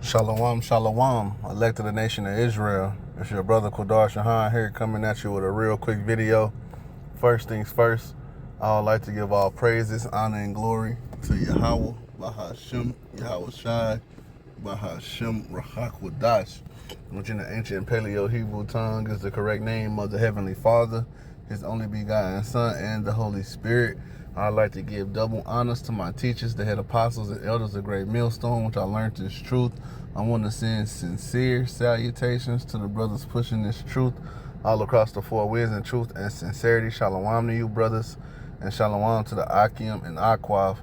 Shalom, shalom, elect of the nation of Israel. It's your brother Qadar Shahan here coming at you with a real quick video. First things first, I would like to give all praises, honor, and glory to Yahweh, Bahashem, Yahweh Shai, Bahashem, Rahakwadash, which in the ancient Paleo-Hebrew tongue is the correct name of the Heavenly Father, His only begotten Son, and the Holy Spirit. I'd like to give double honors to my teachers, the head apostles and elders of Great Millstone, which I learned this truth. I want to send sincere salutations to the brothers pushing this truth all across the four winds in truth and sincerity. Shalom to you, brothers, and shalom to the Akim and Aquaf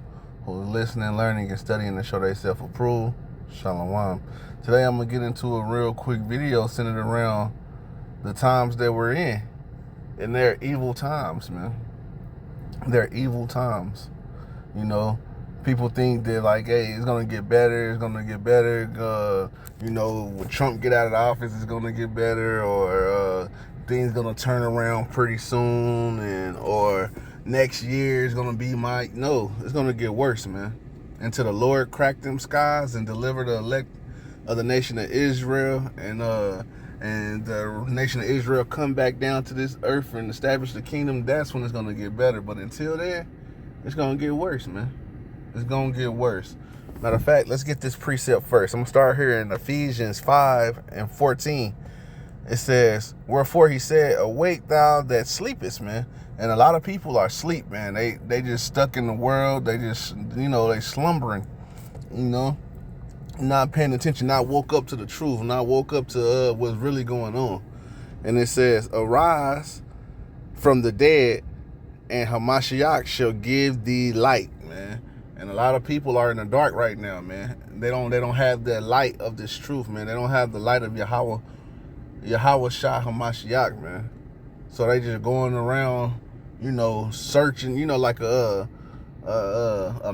who are listening, learning, and studying to show themselves approved. Shalom. Today I'm going to get into a real quick video centered around the times that we're in. And they're evil times, man. They're evil times. You know, people think that, like, hey, it's going to get better. It's going to get better. When Trump get out of the office, it's going to get better. Or things going to turn around pretty soon. Or next year is going to be No, it's going to get worse, man. Until the Lord crack them skies and deliver the elect of the nation of Israel and the nation of Israel come back down to this earth and establish the kingdom, that's when it's going to get better. But until then, it's going to get worse, man. It's going to get worse. Matter of fact, let's get this precept first. I'm going to start here in Ephesians 5:14. It says, wherefore he said, awake thou that sleepest, man. And a lot of people are asleep, man. They just stuck in the world. They just, they slumbering, not paying attention, not woke up to the truth, not woke up to what's really going on. And it says, arise from the dead, and Hamashiach shall give thee light, man. And a lot of people are in the dark right now, man. They don't have the light of this truth, man. They don't have the light of Yahweh Shah Hamashiach, man. So they just going around, searching, like a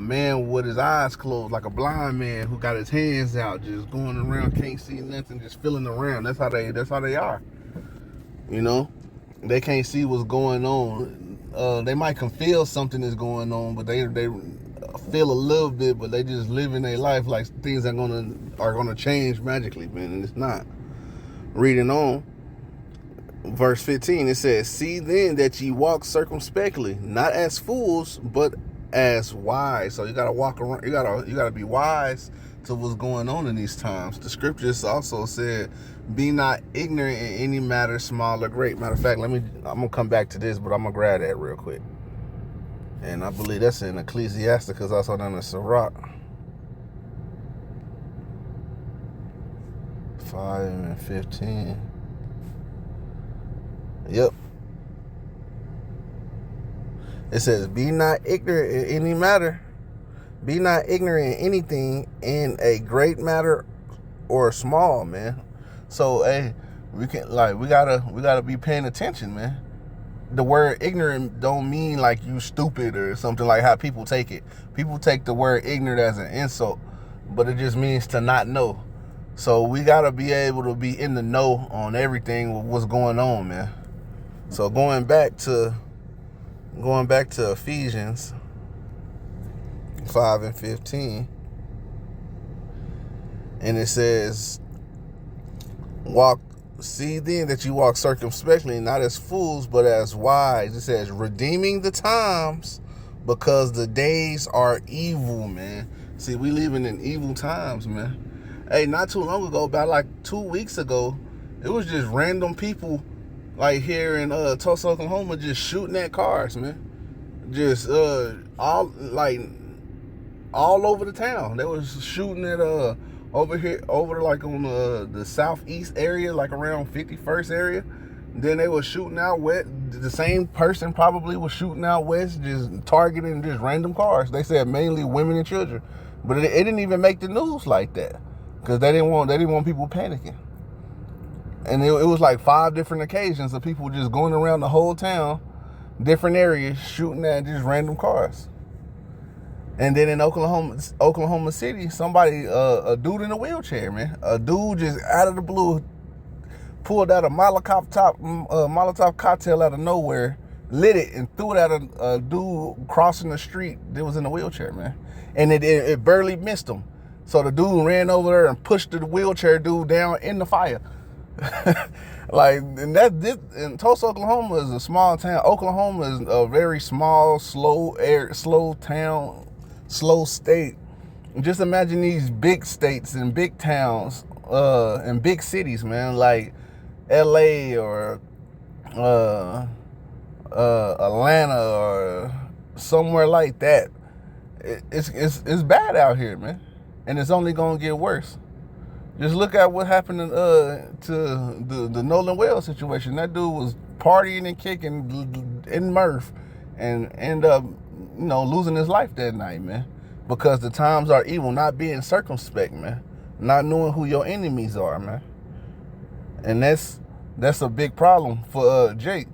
man with his eyes closed, like a blind man who got his hands out, just going around, can't see nothing, just feeling around. That's how they are. They can't see what's going on. They might can feel something is going on, but they feel a little bit, but they just living their life like things are gonna change magically, man, and it's not. Reading on, verse 15, it says, see then that ye walk circumspectly, not as fools, but as wise. So you gotta walk around, you gotta be wise to what's going on in these times. The scriptures also said, be not ignorant in any matter, small or great. Matter of fact, I'm gonna come back to this, but I'm gonna grab that real quick. And I believe that's in Ecclesiasticus, also known as Sirach 5:15. Yep. It says, be not ignorant in any matter. Be not ignorant in anything, in a great matter or small, man. So, hey, we gotta be paying attention, man. The word ignorant don't mean like you stupid or something, like how people take it. People take the word ignorant as an insult, but it just means to not know. So we gotta be able to be in the know on everything with what's going on, man. So going back to Ephesians 5:15, and it says, see then that you walk circumspectly, not as fools, but as wise. It says, redeeming the times, because the days are evil, man. See, we living in evil times, man. Hey, not too long ago, about like 2 weeks ago, it was just random people, like here in Tulsa, Oklahoma, just shooting at cars, man. Just all over the town. They was shooting at over like on the southeast area, like around 51st area. Then they was shooting out west. The same person probably was shooting out west, just targeting just random cars. They said mainly women and children, but it didn't even make the news like that, because they didn't want people panicking. And it was like 5 different occasions of people just going around the whole town, different areas, shooting at just random cars. And then in Oklahoma City, somebody, a dude in a wheelchair, man, a dude just out of the blue pulled out a Molotov cocktail out of nowhere, lit it, and threw it at a dude crossing the street that was in a wheelchair, man. And it barely missed him. So the dude ran over there and pushed the wheelchair dude down in the fire. Like, and Tulsa, Oklahoma is a small town. Oklahoma is a very small, slow town, slow state. Just imagine these big states and big towns, and big cities, man, like LA or Atlanta or somewhere like that. It's bad out here, man, and it's only gonna get worse. Just look at what happened to the Nolan Wells situation. That dude was partying and kicking in Murph and end up, losing his life that night, man. Because the times are evil, not being circumspect, man. Not knowing who your enemies are, man. And that's a big problem for Jake.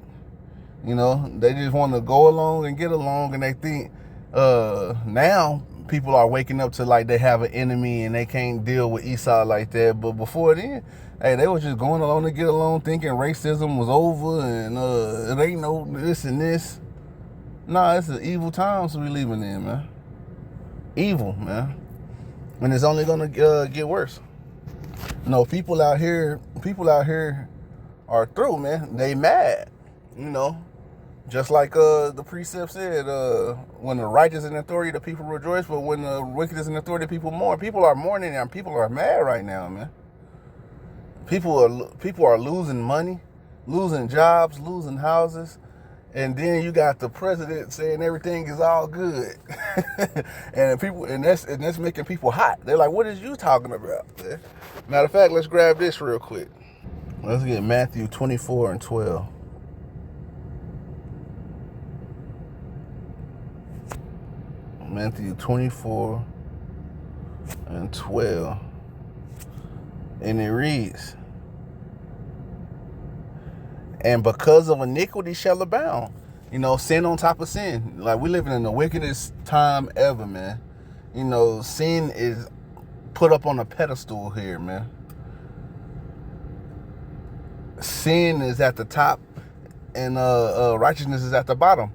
They just want to go along and get along, and they think now people are waking up to like they have an enemy and they can't deal with Esau like that. But before then, hey, they were just going along to get along, thinking racism was over and it ain't no this and this. Nah, it's the evil times we living in, man. Evil, man. And it's only gonna get worse. People out here are through, man. They mad, Just like the precept said, when the righteous in authority, the people rejoice, but when the wicked is in authority, people mourn. People are mourning and people are mad right now, man. People are losing money, losing jobs, losing houses, and then you got the president saying everything is all good, and that's making people hot. They're like, "What is you talking about?" Man? Matter of fact, let's grab this real quick. Let's get Matthew 24:12. Matthew 24:12. And it reads, "And because of iniquity shall abound." Sin on top of sin. Like, we living in the wickedest time ever, man. Sin is put up on a pedestal here, man. Sin is at the top and righteousness is at the bottom.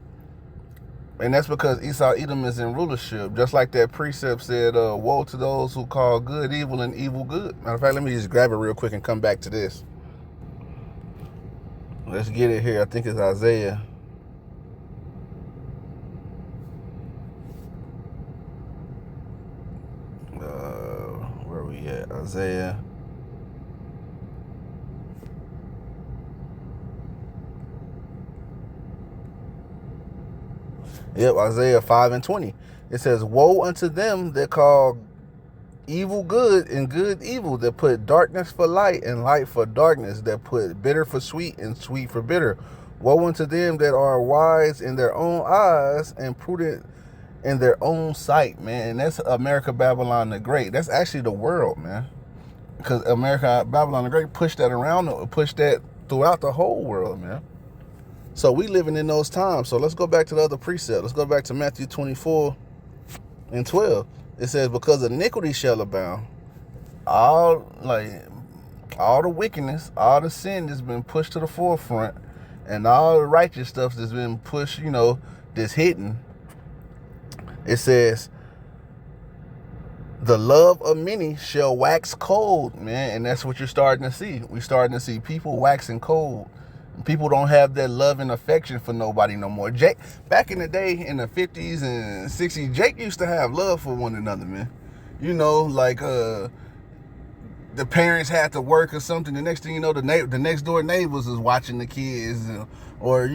And that's because Esau Edom is in rulership. Just like that precept said, woe to those who call good evil and evil good. Matter of fact, let me just grab it real quick and come back to this. Let's get it here. I think it's Isaiah. Where are we at? Isaiah. Yep, Isaiah 5:20. It says, "Woe unto them that call evil good and good evil, that put darkness for light and light for darkness, that put bitter for sweet and sweet for bitter. Woe unto them that are wise in their own eyes and prudent in their own sight," man. And that's America, Babylon the Great. That's actually the world, man. Because America, Babylon the Great pushed that throughout the whole world, man. So we living in those times. So let's go back to the other precept. Let's go back to Matthew 24:12. It says, "Because iniquity shall abound." All the wickedness, all the sin that's been pushed to the forefront, and all the righteous stuff that's been pushed, that's hidden. It says, "The love of many shall wax cold," man. And that's what you're starting to see. We're starting to see people waxing cold. People don't have that love and affection for nobody no more. Jake, back in the day, in the 50s and 60s, Jake used to have love for one another, man. The parents had to work or something. The next thing you know, the next door neighbors is watching the kids, or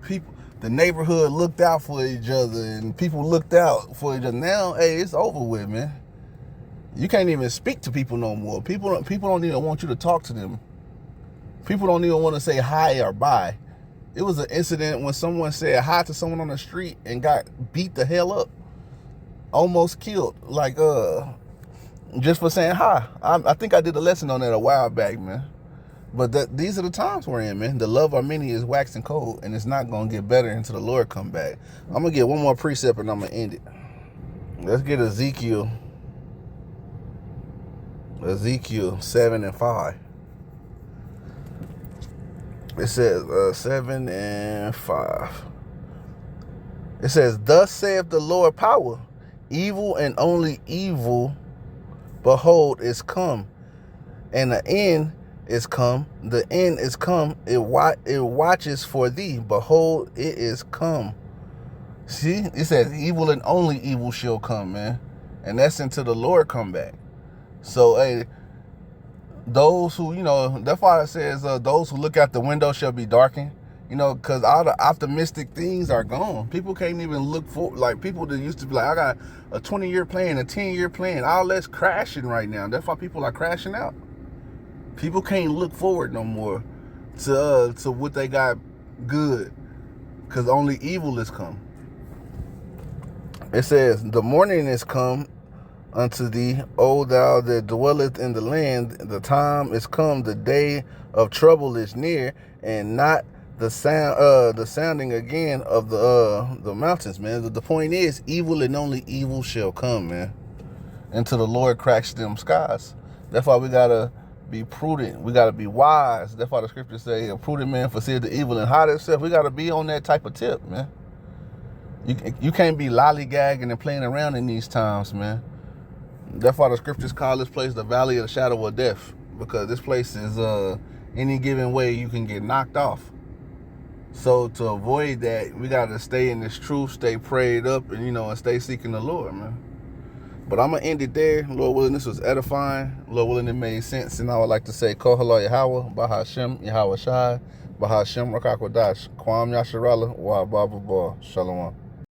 people. The neighborhood looked out for each other, and people looked out for each other. Now, hey, it's over with, man. You can't even speak to people no more. People don't even want you to talk to them. People don't even want to say hi or bye. It was an incident when someone said hi to someone on the street and got beat the hell up, almost killed, just for saying hi. I think I did a lesson on that a while back, man. But these are the times we're in, man. The love of many is waxing cold, and it's not going to get better until the Lord come back. I'm going to get one more precept, and I'm going to end it. Let's get Ezekiel 7:5. It says 7:5. It says, "Thus saith the Lord power, evil and only evil behold, it's come. And the end is come. The end is come. It watches for thee. Behold, it is come. See, it says evil and only evil shall come, man. And that's until the Lord come back. So, hey, those who, that's why it says those who look out the window shall be darkened. Because all the optimistic things are gone. People can't even look for, like, people that used to be like, I got a 20-year plan, a 10-year plan. All that's crashing right now. That's why people are crashing out. People can't look forward no more to what they got good, because only evil is come. It says, the morning is come unto thee, O thou that dwelleth in the land. The time is come, the day of trouble is near, and not the sounding again of the mountains, man. The point is, evil and only evil shall come, man, until the Lord cracks them skies. That's why we gotta be prudent. We gotta be wise. That's why the scriptures say, a prudent man foreseeth the evil and hide himself. We gotta be on that type of tip, man. You can't be lollygagging and playing around in these times, man. That's why the scriptures call this place the valley of the shadow of death, because this place is any given way you can get knocked off. So to avoid that, we got to stay in this truth, stay prayed up, and and stay seeking the Lord, man. But I'm going to end it there. Lord willing, this was edifying. Lord willing, it made sense. And I would like to say, Kohala Yahweh, Bahashem, Yahweh Shai, Bahashem, Rakakwadash, Kwam Yasharala, Wa Baba Ba, Shalom.